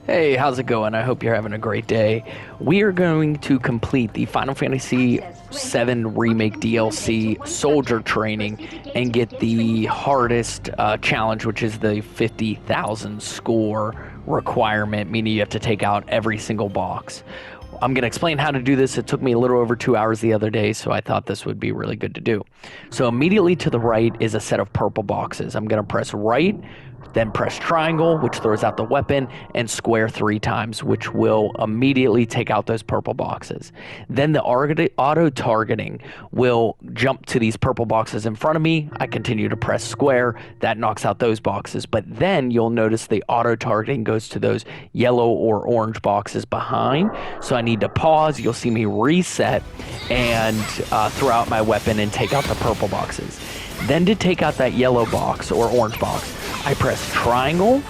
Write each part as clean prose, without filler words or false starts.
Hey, how's it going? I hope you're having a great day. We are going to complete the Final Fantasy VII Remake DLC Soldier Training and get the hardest challenge, which is the 50,000 score requirement, meaning you have to take out every single box. I'm going to explain how to do this. It took me a little over 2 hours the other day, so I thought this would be really good to do. So immediately to the right is a set of purple boxes. I'm going to press right, then press triangle, which throws out the weapon, and square 3 times, which will immediately take out those purple boxes. Then the auto targeting will jump to these purple boxes in front of me. I continue to press square. That knocks out those boxes. But then you'll notice the auto targeting goes to those yellow or orange boxes behind. So I need to pause. You'll see me reset and throw out my weapon and take out the purple boxes. Then to take out that yellow box or orange box, I press triangle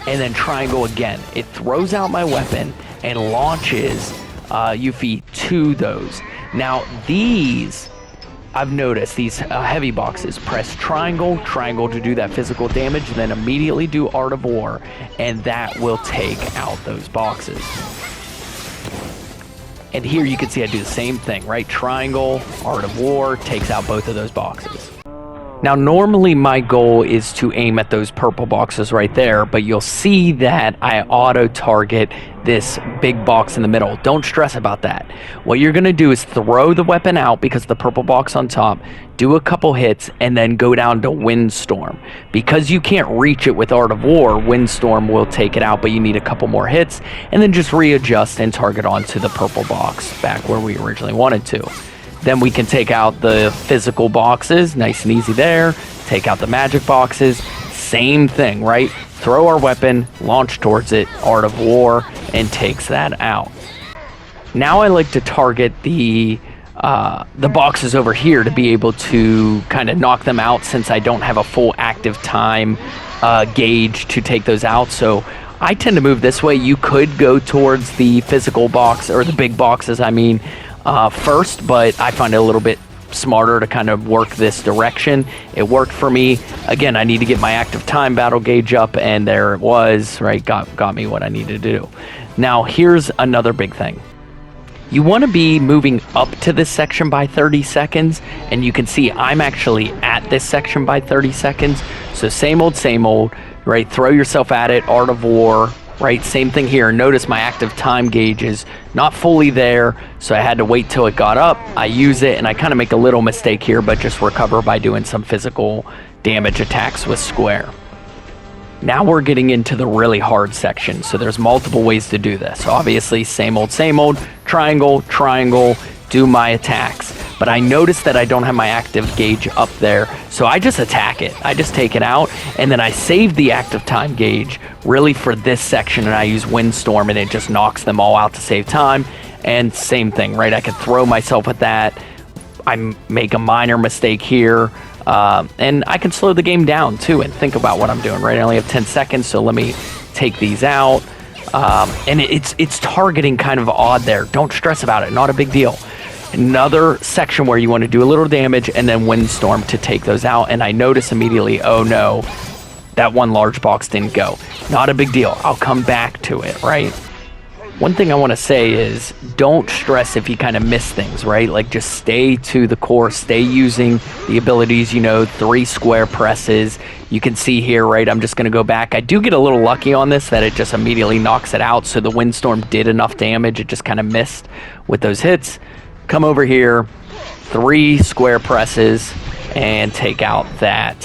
and then triangle again. It throws out my weapon and launches Yuffie to those. Now these, I've noticed, these heavy boxes, press triangle to do that physical damage, then immediately do Art of War, and that will take out those boxes. And here you can see I do the same thing, right? Triangle, Art of War, takes out both of those boxes. Now, normally my goal is to aim at those purple boxes right there, but you'll see that I auto-target this big box in the middle. Don't stress about that. What you're going to do is throw the weapon out because the purple box on top, do a couple hits, and then go down to Windstorm. Because you can't reach it with Art of War, Windstorm will take it out, but you need a couple more hits, and then just readjust and target onto the purple box back where we originally wanted to. Then we can take out the physical boxes, nice and easy there. Take out the magic boxes, same thing, right? Throw our weapon, launch towards it, Art of War, and takes that out. Now I like to target the boxes over here to be able to kind of knock them out since I don't have a full active time gauge to take those out. So I tend to move this way. You could go towards the physical box, or the big boxes, I mean, first, but I find it a little bit smarter to kind of work this direction. It worked for me. Again, I need to get my active time battle gauge up, and there it was, right? Got me what I needed to do. Now, here's another big thing. You want to be moving up to this section by 30 seconds, and you can see I'm actually at this section by 30 seconds. So same old, right? Throw yourself at it, Art of War, right? Same thing here. Notice my active time gauge is not fully there, so I had to wait till it got up. I use it, and I kind of make a little mistake here, but just recover by doing some physical damage attacks with square. Now we're getting into the really hard section, so there's multiple ways to do this. Obviously, same old, triangle, do my attacks. But I noticed that I don't have my active gauge up there, so I just attack it. I just take it out, and then I save the active time gauge really for this section, and I use Windstorm, and it just knocks them all out to save time. And same thing, right? I could throw myself with that. I make a minor mistake here, and I can slow the game down too and think about what I'm doing, right? I only have 10 seconds, so let me take these out. And it's targeting kind of odd there. Don't stress about it, not a big deal. Another section where you want to do a little damage and then Windstorm to take those out. And I notice immediately, oh no, that one large box didn't go. Not a big deal. I'll come back to it, right? One thing I want to say is don't stress if you kind of miss things, right? Like just stay to the course, stay using the abilities, 3 square presses. You can see here, right? I'm just going to go back. I do get a little lucky on this that it just immediately knocks it out. So the Windstorm did enough damage. It just kind of missed with those hits. Come over here, 3 square presses, and take out that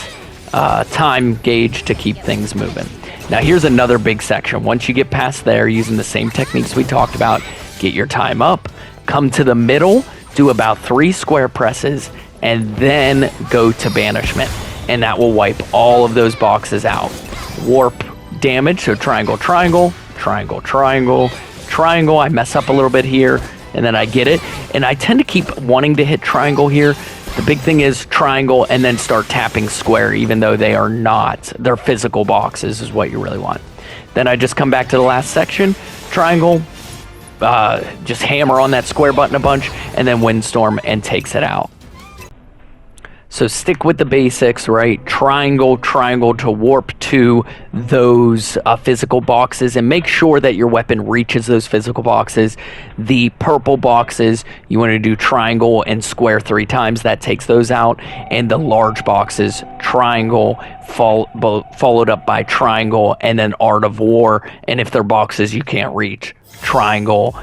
time gauge to keep things moving. Now here's another big section. Once you get past there, using the same techniques we talked about, get your time up, come to the middle, do about 3 square presses, and then go to banishment. And that will wipe all of those boxes out. Warp damage, so triangle. I mess up a little bit here, and then I get it. And I tend to keep wanting to hit triangle here. The big thing is triangle and then start tapping square, even though they are not. They're physical boxes is what you really want. Then I just come back to the last section, triangle, just hammer on that square button a bunch, and then Windstorm and takes it out. So stick with the basics, right? Triangle, triangle to warp to those physical boxes, and make sure that your weapon reaches those physical boxes. The purple boxes, you want to do triangle and square 3 times. That takes those out. And the large boxes, triangle, followed up by triangle, and then Art of War. And if they're boxes you can't reach, triangle,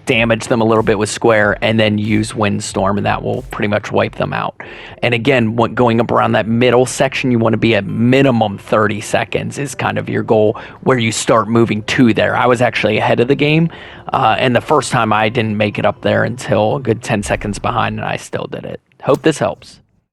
damage them a little bit with square, and then use windstorm, and that will pretty much wipe them out. And again, going up around that middle section, you want to be at minimum 30 seconds is kind of your goal, where you start moving to there. I was actually ahead of the game, and the first time I didn't make it up there until a good 10 seconds behind, and I still did it. Hope this helps.